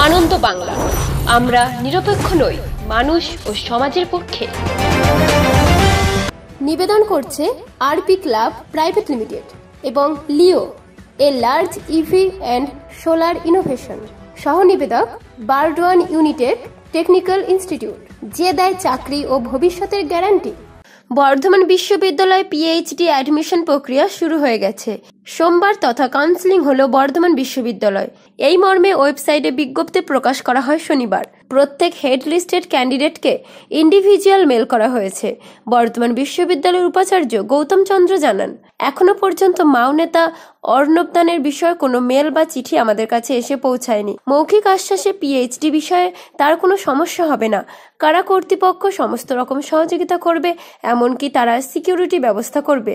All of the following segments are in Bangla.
আনন্দ বাংলা, আমরা নিরপেক্ষ নই, মানুষ ও সমাজের পক্ষে। নিবেদন করছে আরপি ক্লাব প্রাইভেট লিমিটেড এবং Leo, a large EV and solar innovation. সহ নিবেদক বারডোয়ান ইউনিটেক টেকনিক্যাল ইনস্টিটিউট, যে দেয় চাকরি ও ভবিষ্যতের গ্যারান্টি। বর্ধমান বিশ্ববিদ্যালয়ে পিএইচডি অ্যাডমিশন প্রক্রিয়া শুরু হয়ে গেছে। সোমবার তথা কাউন্সেলিং হলো বর্ধমান বিশ্ববিদ্যালয়। এই মর্মে ওয়েবসাইটে বিজ্ঞপ্তি প্রকাশ করা হয় শনিবার। প্রত্যেক হেড লিস্টেড ক্যান্ডিডেটকে ইন্ডিভিজুয়াল মেল করা হয়েছে। বর্ধমান বিশ্ববিদ্যালয়ের উপাচার্য গৌতম চন্দ্র জানান, এখনো পর্যন্ত মাও নেতা অর্ণব দানের বিষয়ে কোনো মেল বা চিঠি আমাদের কাছে এসে পৌঁছায়নি। মৌখিক আশ্বাসে পিএইচডি বিষয়ে তার কোনো সমস্যা হবে না। কারা কর্তৃপক্ষ সমস্ত রকম সহযোগিতা করবে, এমনকি তারা সিকিউরিটি ব্যবস্থা করবে।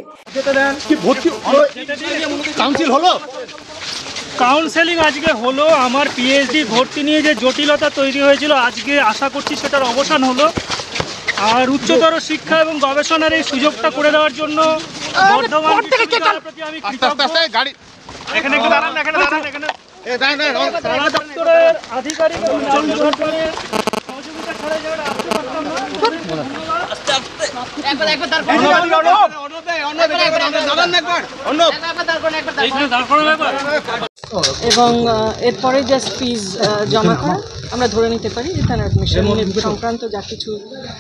কাউন্সেলিং আজকে হলো। আমার পিএইচডি ভর্তি নিয়ে যে জটিলতা তৈরি হয়েছিল, আজকে আশা করছি সেটার অবসান হলো। আর উচ্চতর শিক্ষা এবং গবেষণার এই সুযোগটা করে দেওয়ার জন্য বর্ধমান বিশ্ববিদ্যালয়ের প্রতি আমি কৃতজ্ঞ। এখানে সারা দপ্তরের আধিকারিক এবং রাজ্য সরকারের সহযোগিতা ছাড়া যেটা আসতে পারতাম না। এবং এরপরে জাস্ট ফিজ জমা করা আমরা ধরে নিতে পারি যে তার অ্যাডমিশন সংক্রান্ত যা কিছু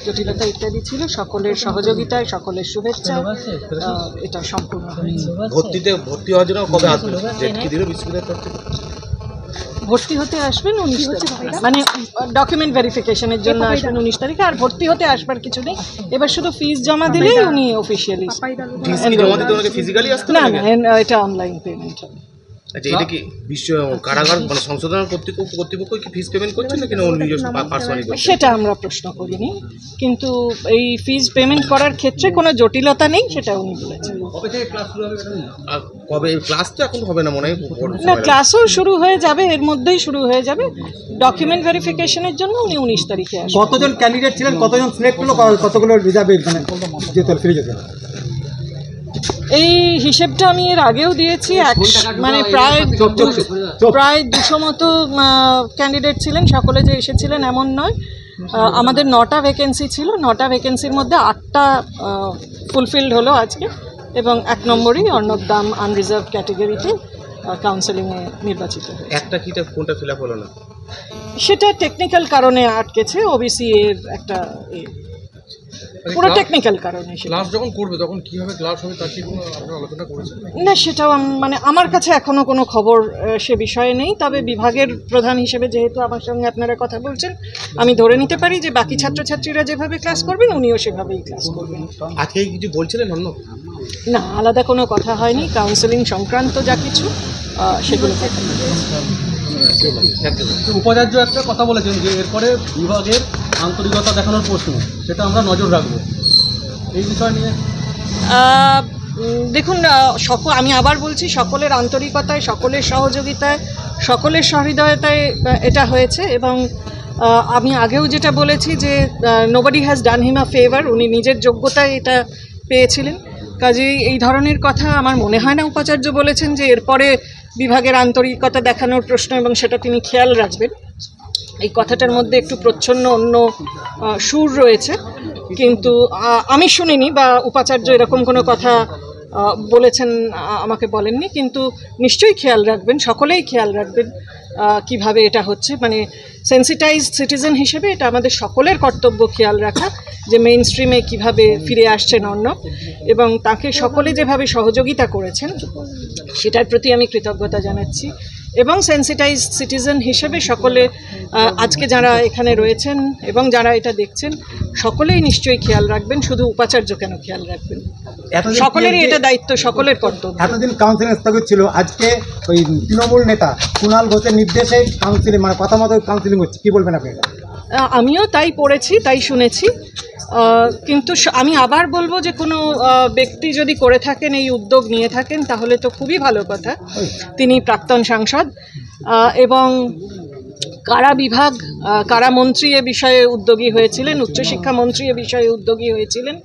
জটিলতা ইত্যাদি ছিল, সকলের সহযোগিতায়, সকলের শুভেচ্ছা এটা সম্পূর্ণ হয়েছে। ভর্তি হওয়ার জন্য কবে আসবেন? ভর্তি হতে আসবেন 19 তারিখ, মানে ডকুমেন্ট ভেরিফিকেশনের জন্য আসবেন 19 তারিখে। আর ভর্তি হতে আসবার কিছু নেই, এবার শুধু ফিজ জমা দিলেই উনি অফিসিয়ালি। না না, এটা অনলাইন পেমেন্ট হবে। আচ্ছা, এটা কি বিশ্ব কারাগার মানে সংশোধন কর্তৃপক্ষ কি ফিস পেমেন্ট করছে নাকি নিজস্ব পার্সোনালি করছে? সেটা আমরা প্রশ্ন করিনি, কিন্তু এই ফিজ পেমেন্ট করার ক্ষেত্রে কোনো জটিলতা নেই, সেটা উনি বলেছেন। কবে ক্লাস তো এখন হবে না মনে হয়? না, ক্লাসও শুরু হয়ে যাবে, এর মধ্যেই শুরু হয়ে যাবে। ডকুমেন্ট ভেরিফিকেশনের জন্য উনি 19 তারিখে আসবেন। কতজন ক্যান্ডিডেট ছিলেন, কতজন সিলেক্ট হলো, কতগুলো রিজার্ভে মানে যেতে ফিরে যেতে? এই হিসেবটা আমি এর আগেও দিয়েছি। মানে প্রায় 200 মতো ক্যান্ডিডেট ছিলেন, সকলে যে এসেছিলেন এমন নয়। আমাদের 9টা ভ্যাকেন্সি ছিল, 9টা ভ্যাকেন্সির মধ্যে 8টা ফুলফিলড হলো আজকে, এবং 1 নম্বরই অর্ণব দাম আনরিজার্ভ ক্যাটেগরিতে কাউন্সেলিংয়ে নির্বাচিত হয়েছে। একটা কিটা কোনটা ফিল আপ হলো না? সেটা টেকনিক্যাল কারণে আটকেছে, ওবিসি এর একটা পুরো টেকনিক্যাল কারণে। ক্লাস যখন করবে তখন কিভাবে ক্লাস হবে তার কি কোনো আপনারা আলোচনা করেছেন? না, সেটাও মানে আমার কাছে এখনো কোনো খবর সে বিষয়ে নেই। তবে বিভাগের প্রধান হিসেবে যেহেতু আমার সঙ্গে আপনারা কথা বলছেন, আমি ধরে নিতে পারি যে বাকি ছাত্রছাত্রীরা যেভাবে ক্লাস করবেন উনিও সেভাবেই ক্লাস করবেন। আজকে কিছু বলছিলেন অন্য? না, আলাদা কোনো কথা হয়নি। কাউন্সেলিং সংক্রান্ত যা কিছু সেগুলো কথা। উপাচার্য একটা কথা বলেছেন যে এরপরে বিভাগের আন্তরিকতা দেখানোর প্রশ্ন, সেটা আমরা নজর রাখবো। এই বিষয় নিয়ে দেখুন, আমি আবার বলছি, সকলের আন্তরিকতায়, সকলের সহযোগিতায়, সকলের সহৃদয়তায় এটা হয়েছে। এবং আমি আগেও যেটা বলেছি যে nobody has done him a favour, উনি নিজের যোগ্যতায় এটা পেয়েছিলেন। কাজেই এই ধরনের কথা আমার মনে হয় না উপাচার্য বলেছেন যে এরপরে বিভাগের আন্তরিকতা দেখানোর প্রশ্ন এবং সেটা তিনি খেয়াল রাখবেন। এই কথাটার মধ্যে একটু প্রচ্ছন্ন অন্য সুর রয়েছে, কিন্তু আমি শুনিনি বা উপাচার্য এরকম কোনো কথা বলেছেন আমাকে বলেননি। কিন্তু নিশ্চয়ই খেয়াল রাখবেন, সকলেই খেয়াল রাখবেন কিভাবে এটা হচ্ছে। মানে সেন্সিটাইজড সিটিজেন হিসেবে এটা আমাদের সকলের কর্তব্য খেয়াল রাখা যে মেইন স্ট্রিমে কীভাবে ফিরে আসছেন অর্ণব, এবং তাকে সকলে যেভাবে সহযোগিতা করেছেন সেটার প্রতি আমি কৃতজ্ঞতা জানাচ্ছি। এবং সেন্সিটাইজড সিটিজেন হিসেবে সকলে আজকে যারা এখানে রয়েছেন এবং যারা এটা দেখছেন সকলেই নিশ্চয়ই খেয়াল রাখবেন। শুধু উপাচার্য কেন খেয়াল রাখবেন, সকলেরই এটা দায়িত্ব, সকলের কর্তব্য। এতদিন কাউন্সিলিং স্থগিত ছিল, আজকে ওই তৃণমূল নেতা কুণাল ঘোষের নির্দেশে কাউন্সিলিং মানে কথা মতো কাউন্সিলিং হচ্ছে, কি বলবেন আপনি? আমিও তাই পড়েছি, তাই শুনেছি। কিন্তু আমি আবার বলবো যে কোনো ব্যক্তি যদি করে থাকেন, এই উদ্যোগ নিয়ে থাকেন, তাহলে তো খুবই ভালো কথা। তিনি প্রাক্তন সাংসদ এবং কারা বিভাগ, কারা মন্ত্রী এ বিষয়ে উদ্যোগী হয়েছিলেন, উচ্চশিক্ষা মন্ত্রী এ বিষয়ে উদ্যোগী হয়েছিলেন,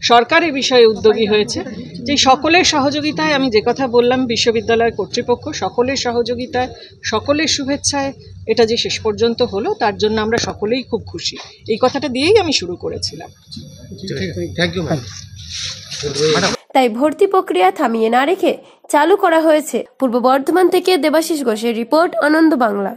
সরকার এ বিষয়ে উদ্যোগী হয়েছে। যে সকলের সহযোগিতায়, আমি যে কথা বললাম, বিশ্ববিদ্যালয় কর্তৃপক্ষ সকলের সহযোগিতায়, সকলের শুভেচ্ছায় এটা যে শেষ পর্যন্ত হলো তার জন্য আমরা সকলেই খুব খুশি। এই কথাটা দিয়েই আমি শুরু করেছিলাম। Thank you ma'am. তাই ভর্তি প্রক্রিয়া থামিয়ে না রেখে চালু করা হয়েছে। পূর্ব বর্ধমান থেকে দেবাশিস ঘোষের রিপোর্ট, আনন্দ বাংলা।